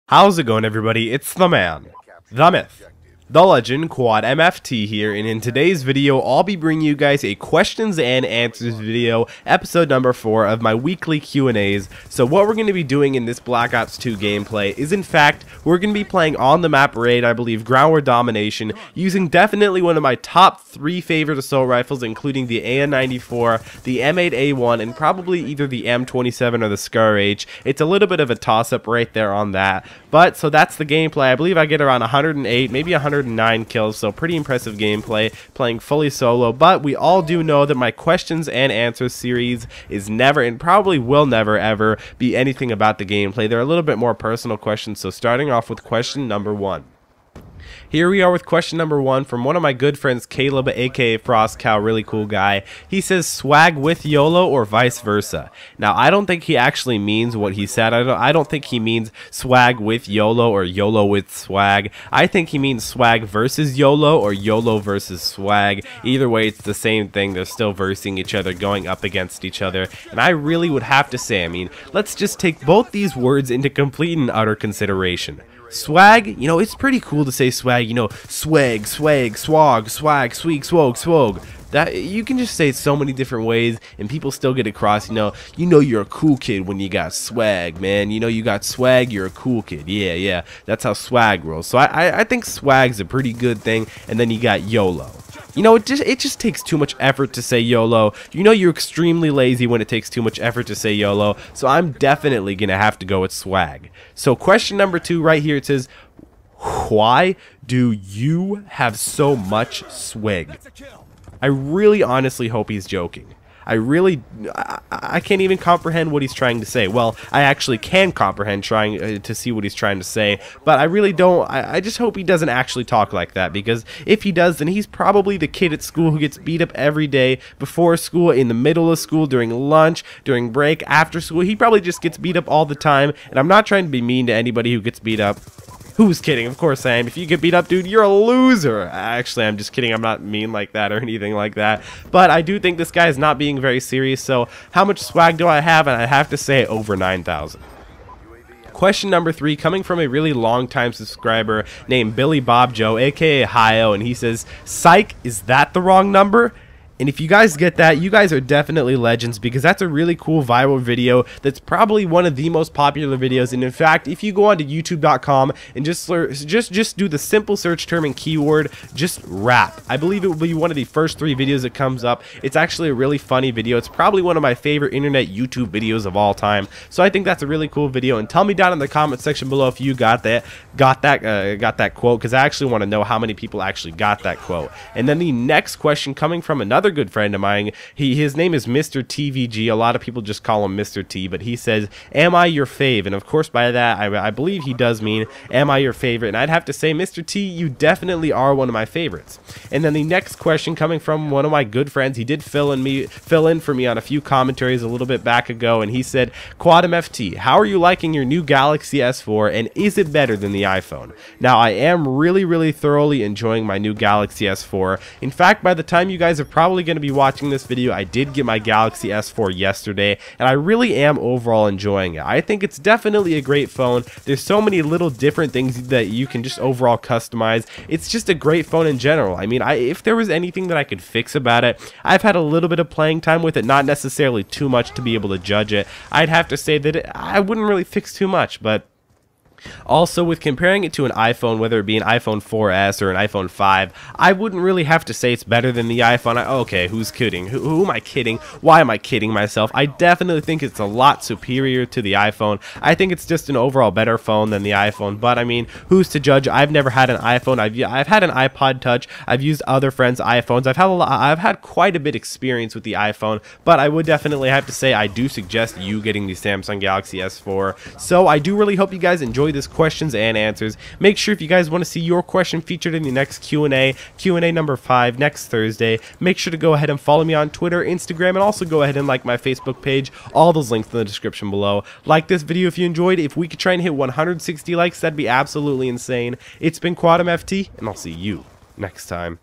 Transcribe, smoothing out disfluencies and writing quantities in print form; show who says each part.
Speaker 1: How's it going, everybody? It's the man, the myth, the legend, Quad MFT here, and in today's video, I'll be bringing you guys a questions and answers video, episode number 4 of my weekly Q&As. So what we're going to be doing in this Black Ops 2 gameplay is, in fact, we're going to be playing on the map Raid, I believe, Ground War Domination, using definitely one of my top 3 favorite assault rifles, including the AN-94, the M8A1, and probably either the M27 or the Scar H. It's a little bit of a toss-up right there on that, but so that's the gameplay. I believe I get around 108, maybe 109 kills, so pretty impressive gameplay, playing fully solo. But we all do know that my questions and answers series is never, and probably will never ever, be anything about the gameplay. They're a little bit more personal questions, so starting off with question number 1. Here we are with question number 1 from one of my good friends, Caleb, aka Frost Cow, really cool guy. He says swag with YOLO or vice versa. Now, I don't think he actually means what he said. I don't think he means swag with YOLO or YOLO with swag. I think he means swag versus YOLO or YOLO versus swag. Either way, it's the same thing. They're still versing each other, going up against each other. And I really would have to say, I mean, let's just take both these words into complete and utter consideration. Swag, you know, it's pretty cool to say swag, you know, swag, swag, swag, swag, swag, swag, swag. That, you can just say it so many different ways and people still get across, you know you're a cool kid when you got swag, man. You know you got swag, you're a cool kid. Yeah, that's how swag rolls. So I think swag's a pretty good thing. And then you got YOLO. You know, it just takes too much effort to say YOLO. You know you're extremely lazy when it takes too much effort to say YOLO. So I'm definitely going to have to go with swag. So question number 2 right here, it says, why do you have so much swag? I really honestly hope he's joking. I can't even comprehend what he's trying to say. Well, I actually can comprehend trying to see what he's trying to say, but I really don't. I just hope he doesn't actually talk like that, because if he does, then he's probably the kid at school who gets beat up every day, before school, in the middle of school, during lunch, during break, after school. He probably just gets beat up all the time, and I'm not trying to be mean to anybody who gets beat up. Who's kidding? Of course I am. If you get beat up, dude, you're a loser. Actually, I'm just kidding. I'm not mean like that or anything like that. But I do think this guy is not being very serious. So how much swag do I have? And I have to say over 9,000. Question number 3, coming from a really long time subscriber named Billy Bob Joe, aka Hio, and he says, "Psych, is that the wrong number?" And if you guys get that, you guys are definitely legends, because that's a really cool viral video that's probably one of the most popular videos. And in fact, if you go onto youtube.com and just do the simple search term and keyword, just rap, I believe it will be one of the first 3 videos that comes up. It's actually a really funny video. It's probably one of my favorite internet YouTube videos of all time. So I think that's a really cool video. And tell me down in the comment section below if you got that quote, because I actually want to know how many people actually got that quote. And then the next question, coming from another good friend of mine, his name is Mr. TVG. A lot of people just call him Mr. T, but he says, "Am I your fave?" And of course by that I believe he does mean, am I your favorite? And I'd have to say, Mr. T, you definitely are one of my favorites. And then the next question, coming from one of my good friends, he did fill in for me on a few commentaries a little bit back ago, and he said, "Quad MFT, how are you liking your new Galaxy S4, and is it better than the iPhone?" Now, I am really thoroughly enjoying my new Galaxy S4. In fact, by the time you guys are probably going to be watching this video, I did get my Galaxy S4 yesterday, and I really am overall enjoying it. I think it's definitely a great phone. There's so many little different things that you can just overall customize. It's just a great phone in general. I mean, if there was anything that I could fix about it, I've had a little bit of playing time with it, not necessarily too much to be able to judge it. I'd have to say that I wouldn't really fix too much, but also, with comparing it to an iPhone, whether it be an iPhone 4S or an iPhone 5, I wouldn't really have to say it's better than the iPhone. Okay, who's kidding? Who am I kidding? Why am I kidding myself? I definitely think it's a lot superior to the iPhone. I think it's just an overall better phone than the iPhone, but I mean, who's to judge? I've never had an iPhone. I've had an iPod Touch. I've used other friends' iPhones. I've had quite a bit experience with the iPhone, but I would definitely have to say I do suggest you getting the Samsung Galaxy S4. So I do really hope you guys enjoy this questions and answers. Make sure if you guys want to see your question featured in the next Q&A number 5 next Thursday, make sure to go ahead and follow me on Twitter, Instagram, and also go ahead and like my Facebook page. All those links in the description below. Like this video if you enjoyed. If we could try and hit 160 likes, that'd be absolutely insane. It's been Quad MFT, and I'll see you next time.